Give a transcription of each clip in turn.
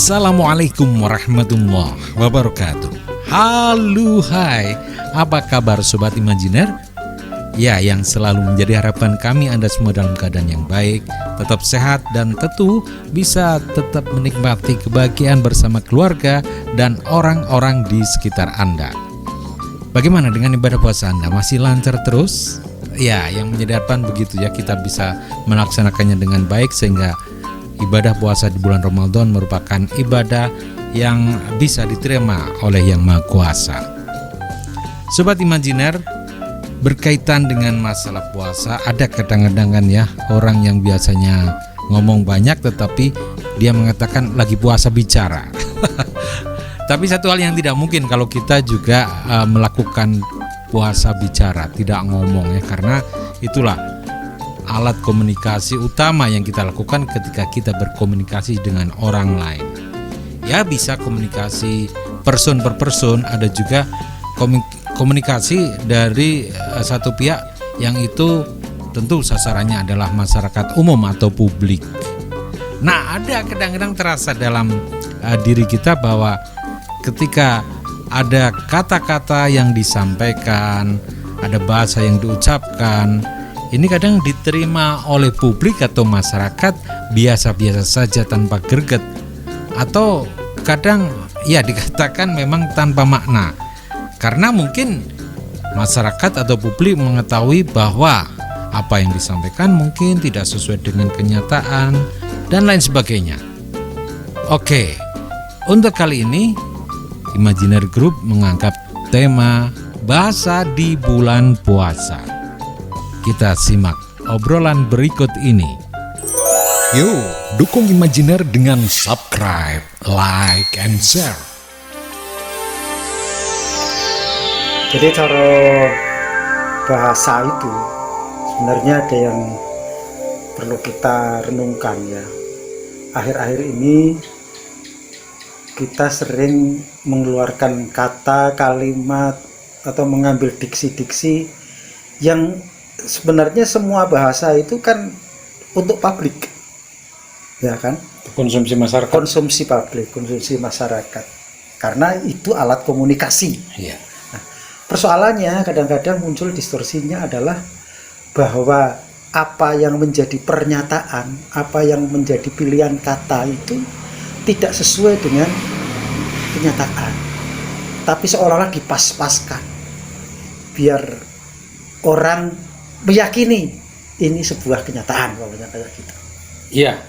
Assalamualaikum warahmatullahi wabarakatuh. Halo, hai, apa kabar Sobat Imajiner? Ya, yang selalu menjadi harapan kami Anda semua dalam keadaan yang baik, tetap sehat dan tentu bisa tetap menikmati kebahagiaan bersama keluarga dan orang-orang di sekitar Anda. Bagaimana dengan ibadah puasa Anda? Masih lancar terus? Ya, yang menjadi harapan begitu ya, kita bisa melaksanakannya dengan baik sehingga ibadah puasa di bulan Ramadan merupakan ibadah yang bisa diterima oleh Yang Maha Kuasa. Sobat Imajiner, berkaitan dengan masalah puasa, ada kadang-kadang kan ya orang yang biasanya ngomong banyak tetapi dia mengatakan lagi puasa bicara. Tapi satu hal yang tidak mungkin kalau kita juga melakukan puasa bicara, tidak ngomong ya, karena itulah alat komunikasi utama yang kita lakukan ketika kita berkomunikasi dengan orang lain. Ya, bisa komunikasi person per person, ada juga komunikasi dari satu pihak yang itu tentu sasarannya adalah masyarakat umum atau publik. Nah, ada kadang-kadang terasa dalam diri kita bahwa ketika ada kata-kata yang disampaikan, ada bahasa yang diucapkan, ini kadang diterima oleh publik atau masyarakat biasa-biasa saja tanpa greget, atau kadang ya dikatakan memang tanpa makna, karena mungkin masyarakat atau publik mengetahui bahwa apa yang disampaikan mungkin tidak sesuai dengan kenyataan dan lain sebagainya. Oke, untuk kali ini Imajiner Group mengangkat tema bahasa di bulan puasa. Kita simak obrolan berikut ini. Yuk, dukung Imajiner dengan subscribe, like, and share. Jadi cara bahasa itu sebenarnya ada yang perlu kita renungkan ya. Akhir-akhir ini kita sering mengeluarkan kata, kalimat, atau mengambil diksi-diksi yang sebenarnya semua bahasa itu kan untuk publik, ya kan? Konsumsi masyarakat. Konsumsi publik, konsumsi masyarakat. Karena itu alat komunikasi. Iya. Nah, persoalannya kadang-kadang muncul distorsinya adalah bahwa apa yang menjadi pernyataan, apa yang menjadi pilihan kata itu tidak sesuai dengan kenyataan, tapi seolah-olah dipas-paskan biar orang meyakini ini sebuah kenyataan, pokoknya kayak gitu. Iya,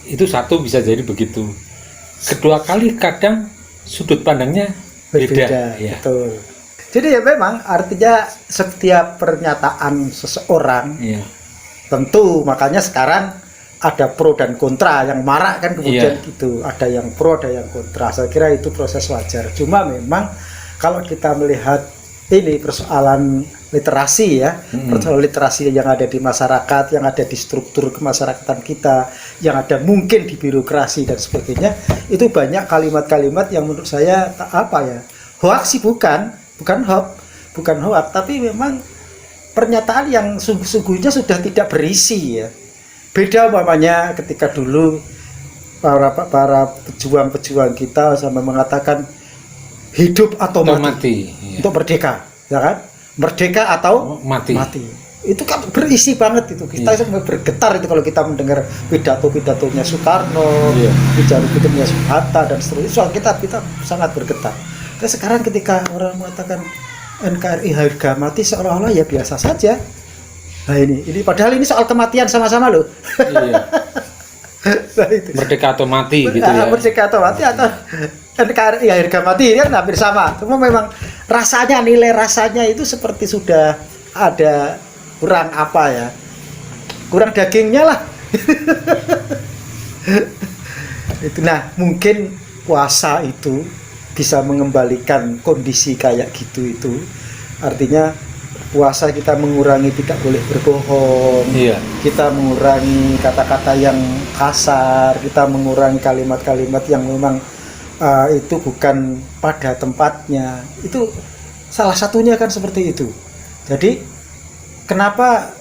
itu satu bisa jadi begitu. Kedua kali kadang sudut pandangnya beda. Ya. Betul. Jadi ya memang artinya setiap pernyataan seseorang, ya, tentu makanya sekarang ada pro dan kontra, yang marak kan kemudian gitu, ada yang pro, ada yang kontra. Saya kira itu proses wajar. Cuma memang kalau kita melihat ini persoalan literasi ya, persoalan literasi yang ada di masyarakat, yang ada di struktur kemasyarakatan kita, yang ada mungkin di birokrasi dan sebagainya, itu banyak kalimat-kalimat yang menurut saya hoax sih bukan hoax, tapi memang pernyataan yang sungguhnya sudah tidak berisi ya. Beda umpamanya ketika dulu para pejuang-pejuang kita sampai mengatakan hidup atau mati, ya, untuk merdeka, ya kan? Merdeka atau mati. Itu kan berisi banget itu. Kita sampai bergetar itu kalau kita mendengar pidato-pidatonya Soekarno, pidato-pidatonya Hatta dan seterusnya. Soal kita sangat bergetar. Tapi sekarang ketika orang mengatakan NKRI harga mati seolah-olah ya biasa saja. Nah ini padahal ini soal kematian sama-sama loh. Iya. Nah, itu. Merdeka atau mati gitu ya. Merdeka atau mati atau NKRI harga mati kan hampir sama. Cuma memang nilai rasanya itu seperti sudah ada kurang kurang dagingnya lah. Itu nah mungkin puasa itu bisa mengembalikan kondisi kayak gitu itu. Artinya puasa kita mengurangi tidak boleh berbohong, kita mengurangi kata-kata yang kasar, kita mengurangi kalimat-kalimat yang memang itu bukan pada tempatnya. Itu salah satunya kan seperti itu. Jadi kenapa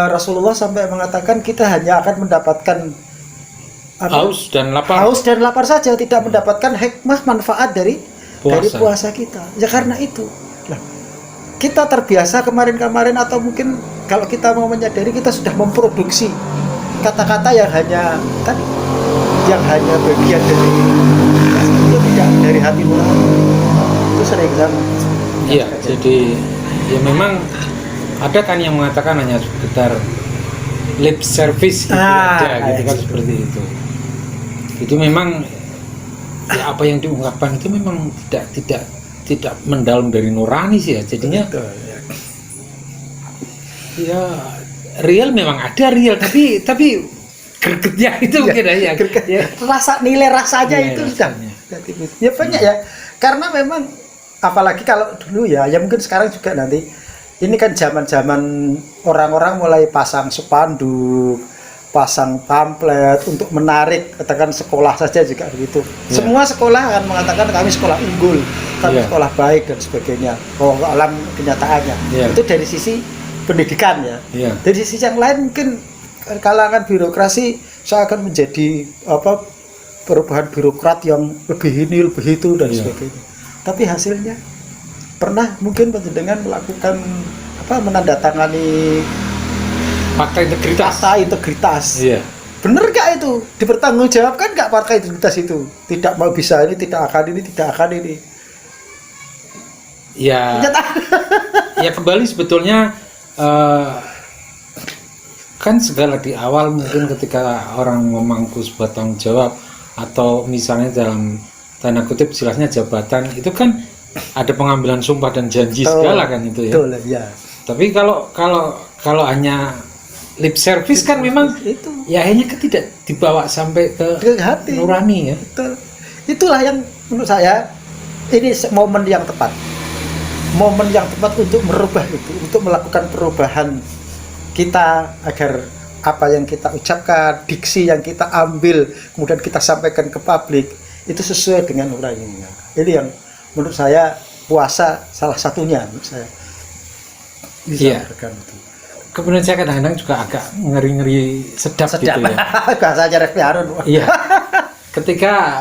Rasulullah sampai mengatakan kita hanya akan mendapatkan haus dan lapar. Haus dan lapar saja, tidak mendapatkan hikmah manfaat dari puasa kita. Ya karena itu. Nah, kita terbiasa kemarin-kemarin atau mungkin kalau kita mau menyadari kita sudah memproduksi kata-kata yang hanya bagian dari itu tidak dari hati nurani. Itu sering sama. Iya, jadi ya memang ada kan yang mengatakan hanya sekedar lip service gitu aja gitu kan, seperti itu. Itu memang ya apa yang diungkapkan itu memang tidak mendalam dari nurani sih ya. Jadinya Betul, ya. Ya real memang ada real tapi gregetnya itu mungkin ya. Rasa nilai rasanya Nilai itu rasanya. sudah ya banyak ya, karena memang apalagi kalau dulu ya mungkin sekarang juga nanti ini kan zaman-zaman orang-orang mulai pasang spanduk, pasang pamflet untuk menarik, katakan sekolah saja juga begitu. Semua sekolah akan mengatakan kami sekolah unggul, kami sekolah baik dan sebagainya. Oh, alam kenyataannya itu dari sisi pendidikan ya. Dari sisi yang lain mungkin kalangan birokrasi seakan menjadi perubahan birokrat yang lebih ini lebih itu dan sebagainya. Tapi hasilnya pernah mungkin penjenengan melakukan menandatangani fakta integritas. Iya. Bener gak itu? Dipertanggungjawabkan gak fakta integritas itu? Tidak mau bisa ini, tidak akan ini. Ya. Ya kembali sebetulnya kan segala di awal mungkin ketika orang memangku sebuah tanggung jawab atau misalnya dalam tanda kutip jelasnya jabatan itu kan ada pengambilan sumpah dan janji segala kan itu ya. Betul ya. Tapi kalau hanya lip service kan memang itu ya akhirnya tidak dibawa sampai ke hati nurani ya. Betul. Itulah yang menurut saya ini momen yang tepat untuk merubah itu, untuk melakukan perubahan kita agar apa yang kita ucapkan, diksi yang kita ambil kemudian kita sampaikan ke publik itu sesuai dengan nuraninya. Ini yang menurut saya puasa salah satunya menurut saya bisa memberikan itu. Kemudian saya kadang-kadang juga agak ngeri-ngeri sedap gitu ya. Bahasanya Refli Harun. Iya.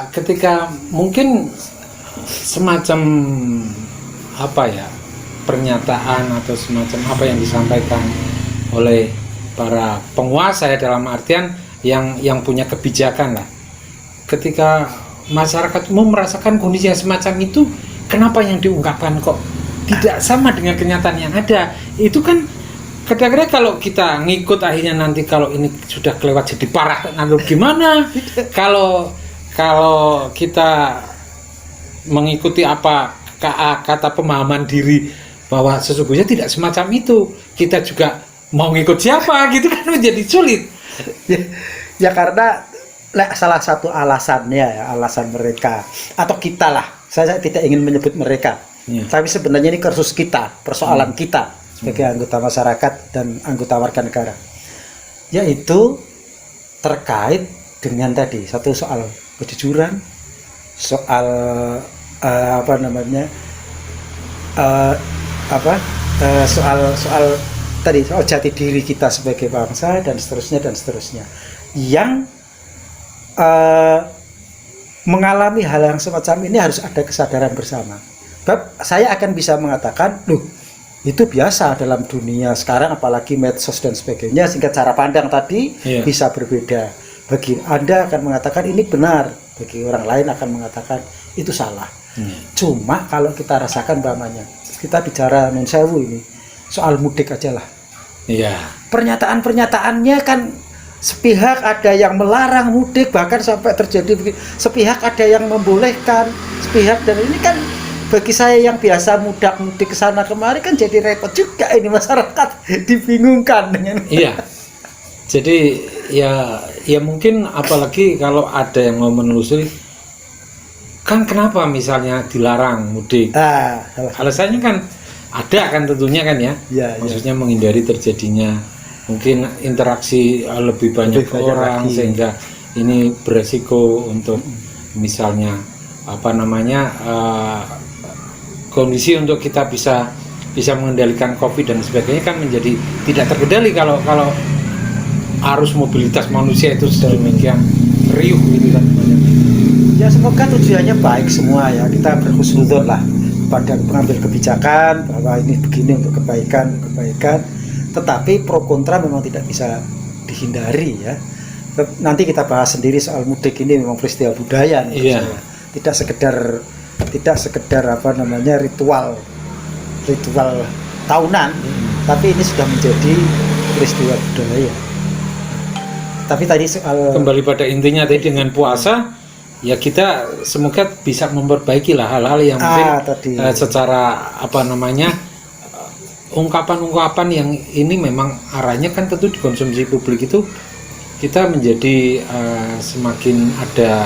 Ketika mungkin semacam pernyataan atau semacam apa yang disampaikan oleh para penguasa ya, dalam artian yang punya kebijakan lah. Ketika masyarakat umum merasakan kondisi yang semacam itu, kenapa yang diungkapkan kok tidak sama dengan kenyataan yang ada? Itu kan kadang-kadang kalau kita ngikut akhirnya nanti kalau ini sudah kelewat jadi parah, lalu gimana? Kalau kita mengikuti apa kata pemahaman diri bahwa sesungguhnya tidak semacam itu, kita juga mau ngikut siapa gitu kan menjadi sulit. Ya karena salah satu alasannya alasan mereka atau kita lah, saya tidak ingin menyebut mereka, tapi sebenarnya ini kursus kita, persoalan kita sebagai anggota masyarakat dan anggota warga negara, yaitu terkait dengan tadi satu soal kejujuran, soal soal tadi soal jati diri kita sebagai bangsa dan seterusnya yang mengalami hal yang semacam ini harus ada kesadaran bersama. Saya akan bisa mengatakan, itu biasa dalam dunia sekarang, apalagi medsos dan sebagainya, sehingga cara pandang tadi bisa berbeda. Bagi Anda akan mengatakan ini benar, bagi orang lain akan mengatakan itu salah. Cuma kalau kita rasakan kita bicara non sewu ini soal mudik aja lah. Pernyataan-pernyataannya kan sepihak ada yang melarang mudik, bahkan sampai terjadi sepihak ada yang membolehkan, sepihak, dan ini kan bagi saya yang biasa mudik ke sana kemari kan jadi repot juga ini, masyarakat dibingungkan dengan. Jadi ya mungkin apalagi kalau ada yang mau menelusuri kan kenapa misalnya dilarang mudik. Alasannya kan ada kan tentunya kan ya. Maksudnya menghindari terjadinya mungkin interaksi lebih banyak orang lagi, sehingga ini beresiko untuk misalnya kondisi untuk kita bisa mengendalikan COVID dan sebagainya kan menjadi tidak terkendali kalau arus mobilitas manusia itu sedemikian riuh gitu kan. Ya semoga tujuannya baik semua ya. Kita berhusnudzon lah pada pengambil kebijakan bahwa ini begini untuk kebaikan. Tetapi pro kontra memang tidak bisa dihindari ya. Nanti kita bahas sendiri soal mudik ini memang peristiwa budaya Iya. Tidak sekedar apa namanya ritual tahunan, tapi ini sudah menjadi peristiwa budaya. Tapi tadi soal Kembali pada intinya tadi dengan puasa, ya kita semoga bisa memperbaiki lah hal-hal yang mungkin tadi. Secara apa namanya ungkapan-ungkapan yang ini memang arahnya kan tentu dikonsumsi publik itu kita menjadi semakin ada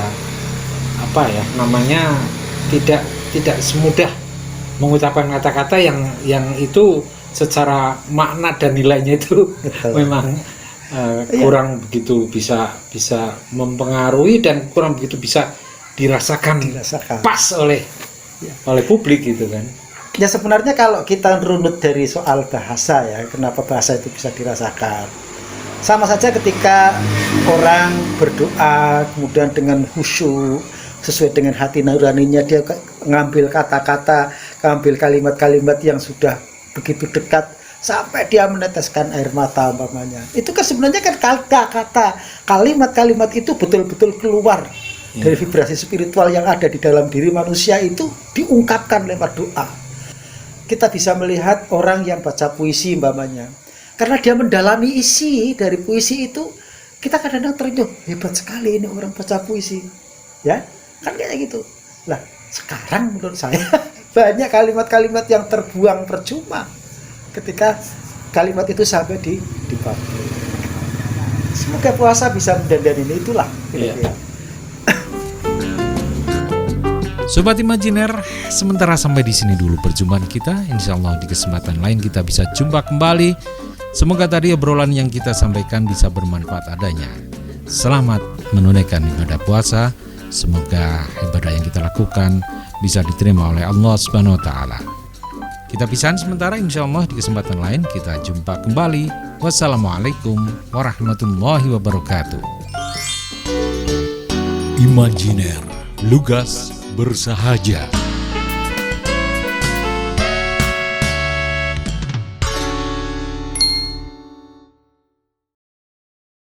apa ya namanya tidak semudah mengucapkan kata-kata yang itu secara makna dan nilainya itu memang kurang begitu bisa mempengaruhi dan kurang begitu bisa dirasakan. Pas oleh publik gitu kan. Ya sebenarnya kalau kita runut dari soal bahasa ya, kenapa bahasa itu bisa dirasakan? Sama saja ketika orang berdoa kemudian dengan khusyuk sesuai dengan hati nuraninya, dia ngambil kata-kata, ngambil kalimat-kalimat yang sudah begitu dekat sampai dia meneteskan air mata umpamanya. Itu kan sebenarnya kan kata-kata, kalimat-kalimat itu betul-betul keluar dari vibrasi spiritual yang ada di dalam diri manusia, itu diungkapkan lewat doa. Kita bisa melihat orang yang baca puisi umpamanya, karena dia mendalami isi dari puisi itu, kita kadang-kadang ternyuh, hebat sekali ini orang baca puisi, ya kan kayak gitu. Lah sekarang menurut saya banyak kalimat-kalimat yang terbuang percuma ketika kalimat itu sampai di publik. Semoga puasa bisa mendandani ini, itulah kira-kira. Sobat Imajiner, sementara sampai di sini dulu perjumpaan kita. Insya Allah di kesempatan lain kita bisa jumpa kembali. Semoga tadi obrolan yang kita sampaikan bisa bermanfaat adanya. Selamat menunaikan ibadah puasa. Semoga ibadah yang kita lakukan bisa diterima oleh Allah Subhanahu wa Ta'ala. Kita pisahan sementara, insya Allah di kesempatan lain kita jumpa kembali. Wassalamualaikum warahmatullahi wabarakatuh. Imajiner, lugas bersahaja.